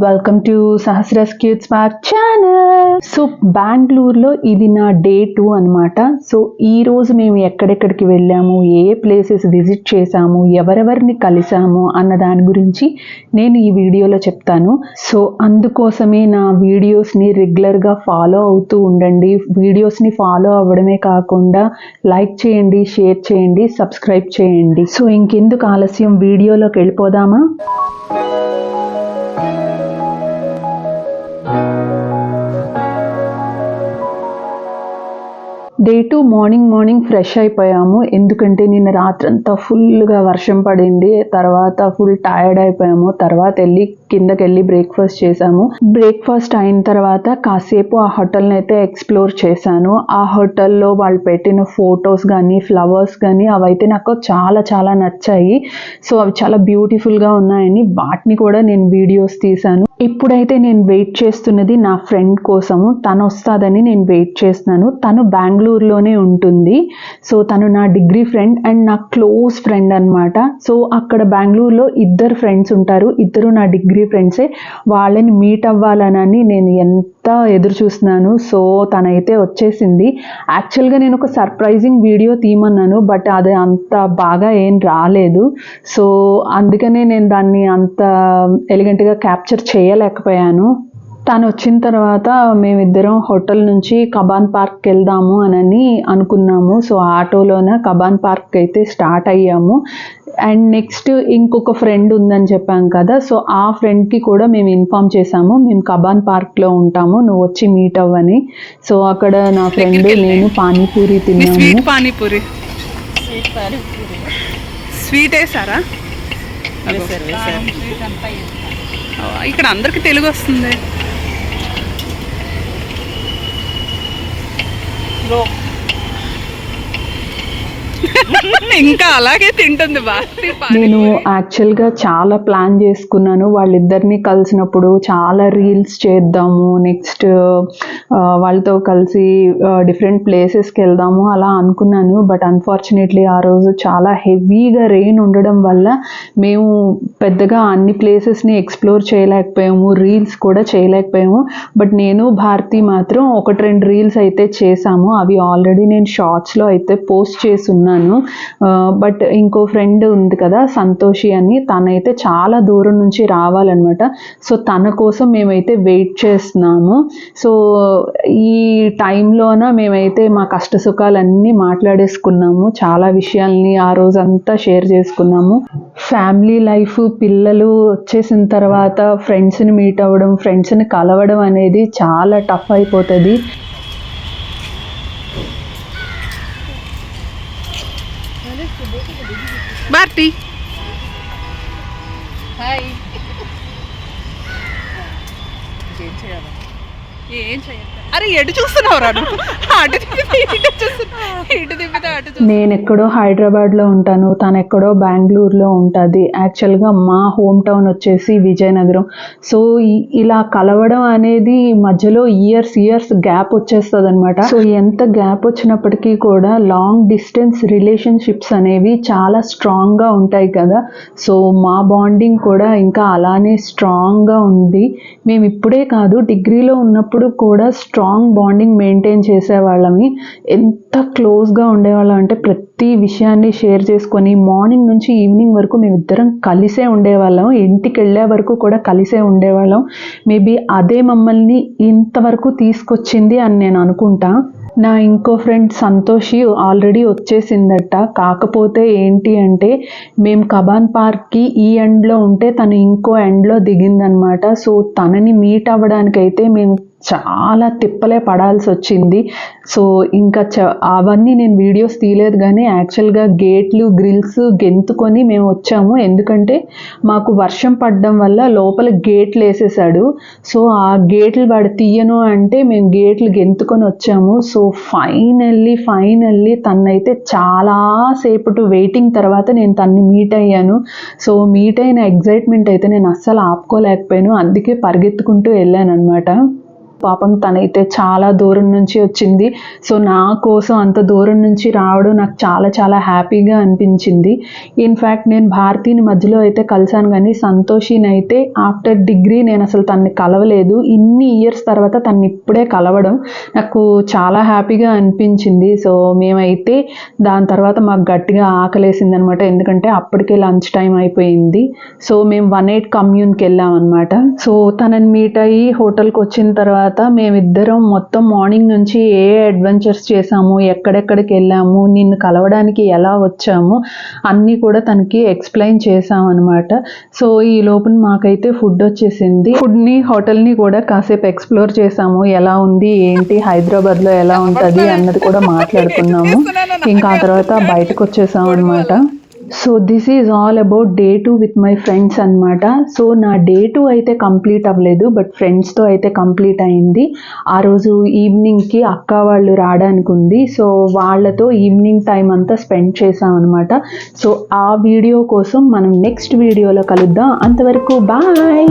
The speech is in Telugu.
వెల్కమ్ టు సహస్రస్ క్యూట్ స్మార్ట్ ఛానల్. సో బెంగళూరులో ఇది నా డే 2 అనమాట. సో ఈ రోజు మేము ఎక్కడెక్కడికి వెళ్ళాము, ఏ ప్లేసెస్ విజిట్ చేసాము, ఎవరెవరిని కలిసాము అన్న దాని గురించి నేను ఈ వీడియోలో చెప్తాను. సో అందుకోసమే నా వీడియోస్ని రెగ్యులర్గా ఫాలో అవుతూ ఉండండి. వీడియోస్ని ఫాలో అవ్వడమే కాకుండా లైక్ చేయండి, షేర్ చేయండి, సబ్స్క్రైబ్ చేయండి. సో ఇంకెందుకు ఆలస్యం, వీడియోలోకి వెళ్ళిపోదామా? డే 2 మార్నింగ్ ఫ్రెష్ అయిపోయాము. ఎందుకంటే నిన్న రాత్రంతా ఫుల్గా వర్షం పడింది. తర్వాత ఫుల్ టైర్డ్ అయిపోయాము. తర్వాత కిందకి వెళ్ళి బ్రేక్ఫాస్ట్ చేసాము. బ్రేక్ఫాస్ట్ అయిన తర్వాత కాసేపు ఆ హోటల్ని అయితే ఎక్స్ప్లోర్ చేశాను. ఆ హోటల్లో వాళ్ళు పెట్టిన ఫొటోస్ కానీ ఫ్లవర్స్ కానీ అవైతే నాకు చాలా నచ్చాయి. సో అవి చాలా బ్యూటిఫుల్గా ఉన్నాయని వాటిని కూడా నేను వీడియోస్ తీశాను. ఇప్పుడైతే నేను వెయిట్ చేస్తున్నది నా ఫ్రెండ్ కోసము. తను వస్తుందని నేను వెయిట్ చేస్తున్నాను. తను బెంగళూరులోనే ఉంటుంది. సో తను నా డిగ్రీ ఫ్రెండ్ అండ్ నా క్లోజ్ ఫ్రెండ్ అనమాట. సో అక్కడ బెంగళూరులో ఇద్దరు ఫ్రెండ్స్ ఉంటారు. ఇద్దరు నా డిగ్రీ ఫ్రెండ్సే. వాళ్ళని మీట్ అవ్వాలని నేను ఎంత ఎదురు చూస్తున్నాను. సో తనైతే వచ్చేసింది. యాక్చువల్గా నేను ఒక సర్ప్రైజింగ్ వీడియో తీయమన్నాను, బట్ అది అంత బాగా ఏం రాలేదు. సో అందుకనే నేను దాన్ని అంత ఎలిగెంట్గా క్యాప్చర్ చేయలేకపోయాను. తను వచ్చిన తర్వాత మేమిద్దరం హోటల్ నుంచి కబాన్ పార్క్కి వెళ్దాము అని అనుకున్నాము. సో ఆటోలోన కబాన్ పార్క్ అయితే స్టార్ట్ అయ్యాము. అండ్ నెక్స్ట్ ఇంకొక ఫ్రెండ్ ఉందని చెప్పాం కదా, సో ఆ ఫ్రెండ్కి కూడా మేము ఇన్ఫామ్ చేసాము, మేము కబాన్ పార్క్లో ఉంటాము, నువ్వు వచ్చి మీట్ అవ్వని. సో అక్కడ నా ఫ్రెండ్ నేను పానీపూరి తిన్నాము. పానీపూరి స్వీట్ వేసారా? ఇక్కడ అందరికి తెలుగు వస్తుంది. ఇంకా అలాగే తింటుంది. నేను యాక్చువల్గా చాలా ప్లాన్ చేసుకున్నాను. వాళ్ళిద్దరిని కలిసినప్పుడు చాలా రీల్స్ చేద్దాము, నెక్స్ట్ వాళ్ళతో కలిసి డిఫరెంట్ ప్లేసెస్కి వెళ్దాము అలా అనుకున్నాను. బట్ అన్ఫార్చునేట్లీ ఆ రోజు చాలా హెవీగా రెయిన్ ఉండడం వల్ల మేము పెద్దగా అన్ని ప్లేసెస్ని ఎక్స్ప్లోర్ చేయలేకపోయాము, రీల్స్ కూడా చేయలేకపోయాము. బట్ నేను భారతి మాత్రం 1-2 రీల్స్ అయితే చేసాము. అవి ఆల్రెడీ నేను షార్ట్స్లో అయితే పోస్ట్ చేసి ఉన్నాను. బట్ ఇంకో ఫ్రెండ్ ఉంది కదా సంతోషి అని, తనైతే చాలా దూరం నుంచి రావాలన్నమాట. సో తన కోసం మేమైతే వెయిట్ చేస్తున్నాము. సో ఈ టైంలోన మేమైతే మా కష్ట సుఖాలన్నీ మాట్లాడేసుకున్నాము. చాలా విషయాల్ని ఆ రోజంతా షేర్ చేసుకున్నాము. ఫ్యామిలీ లైఫ్, పిల్లలు వచ్చేసిన తర్వాత ఫ్రెండ్స్ని మీట్ అవ్వడం, ఫ్రెండ్స్ని కలవడం అనేది చాలా టఫ్ అయిపోతుంది. భారతి హాయ్. ఏం చేయాలి? అరే ఎటు చూస్తున్నావు రా? నేను ఎక్కడో హైదరాబాద్లో ఉంటాను, తను ఎక్కడో బెంగళూరులో ఉంటుంది. యాక్చువల్గా మా హోమ్ టౌన్ వచ్చేసి విజయనగరం. సో ఇలా కలవడం అనేది మధ్యలో ఇయర్స్ గ్యాప్ వచ్చేస్తుంది అనమాట. సో ఎంత గ్యాప్ వచ్చినప్పటికీ కూడా లాంగ్ డిస్టెన్స్ రిలేషన్షిప్స్ అనేవి చాలా స్ట్రాంగ్గా ఉంటాయి కదా. సో మా బాండింగ్ కూడా ఇంకా అలానే స్ట్రాంగ్గా ఉంది. మేము ఇప్పుడే కాదు, డిగ్రీలో ఉన్నప్పుడు కూడా స్ట్రాంగ్ బాండింగ్ మెయింటైన్ చేసేవాళ్ళమి. ఎంత క్లోజ్గా ఉండేవాళ్ళం అంటే ప్రతి విషయాన్ని షేర్ చేసుకొని మార్నింగ్ నుంచి ఈవినింగ్ వరకు మేమిద్దరం కలిసే ఉండేవాళ్ళం. ఇంటికి వెళ్ళే వరకు కూడా కలిసే ఉండేవాళ్ళం. మేబీ అదే మమ్మల్ని ఇంతవరకు తీసుకొచ్చింది అని నేను అనుకుంటా. నా ఇంకో ఫ్రెండ్ సంతోషి ఆల్రెడీ వచ్చేసిందట. కాకపోతే ఏంటి అంటే మేము కబాన్ పార్క్కి ఈ ఎండ్లో ఉంటే తను ఇంకో ఎండ్లో దిగిందనమాట. సో తనని మీట్ అవ్వడానికైతే మేము చాలా తిప్పలే పడాల్సి వచ్చింది. సో ఇంకా అవన్నీ నేను వీడియోస్ తీయలేదు, కానీ యాక్చువల్గా గేట్లు గ్రిల్స్ గెంతుకొని మేము వచ్చాము. ఎందుకంటే మాకు వర్షం పడడం వల్ల లోపల గేట్లు వేసేసాడు. సో ఆ గేట్లు వాడు తీయను అంటే మేము గేట్లు గెంతుకొని వచ్చాము. సో ఫైనల్లీ తన్నైతే చాలాసేపటి వెయిటింగ్ తర్వాత నేను తన్ని మీట్ అయ్యాను. సో మీట్ అయిన ఎగ్జైట్మెంట్ అయితే నేను అస్సలు ఆపుకోలేకపోయాను. అందుకే పరిగెత్తుకుంటూ వెళ్ళాను అనమాట. పాపం తనైతే చాలా దూరం నుంచి వచ్చింది. సో నా కోసం అంత దూరం నుంచి రావడం నాకు చాలా చాలా హ్యాపీగా అనిపించింది. ఇన్ఫ్యాక్ట్ నేను భారతీని మధ్యలో అయితే కలిసాను, కానీ సంతోషిని అయితే ఆఫ్టర్ డిగ్రీ నేను అసలు తనని కలవలేదు. ఇన్ని ఇయర్స్ తర్వాత తనని ఇప్పుడే కలవడం నాకు చాలా హ్యాపీగా అనిపించింది. సో మేమైతే దాని తర్వాత మాకు గట్టిగా ఆకలేసింది అనమాట, ఎందుకంటే అప్పటికే లంచ్ టైం అయిపోయింది. సో మేము 1-8 కమ్యూన్కి వెళ్ళాం అనమాట. సో తనని మీట్ అయ్యి హోటల్కి వచ్చిన తర్వాత మేమిద్దరం మొత్తం మార్నింగ్ నుంచి ఏ అడ్వెంచర్స్ చేసాము, ఎక్కడెక్కడికి వెళ్ళాము, నిన్ను కలవడానికి ఎలా వచ్చాము అన్నీ కూడా తనకి ఎక్స్ప్లెయిన్ చేసాం అనమాట. సో ఈ లోపల మాకైతే ఫుడ్ వచ్చేసింది. ఫుడ్ని హోటల్ని కూడా కాసేపు ఎక్స్ప్లోర్ చేసాము, ఎలా ఉంది ఏంటి, హైదరాబాద్లో ఎలా ఉంటుంది అన్నది కూడా మాట్లాడుకున్నాము. ఇంకా ఆ తర్వాత బయటకు వచ్చేసాం అనమాట. So this is all about day 2 with my friends అనమాట. సో నా డే 2 అయితే కంప్లీట్ అవ్వలేదు, బట్ ఫ్రెండ్స్తో అయితే కంప్లీట్ అయింది. ఆ రోజు ఈవినింగ్కి అక్క వాళ్ళు రావడానికి ఉంది. సో వాళ్ళతో ఈవినింగ్ టైం అంతా స్పెండ్ చేసాం అనమాట. సో ఆ వీడియో కోసం మనం నెక్స్ట్ వీడియోలో కలుద్దాం. అంతవరకు బాయ్.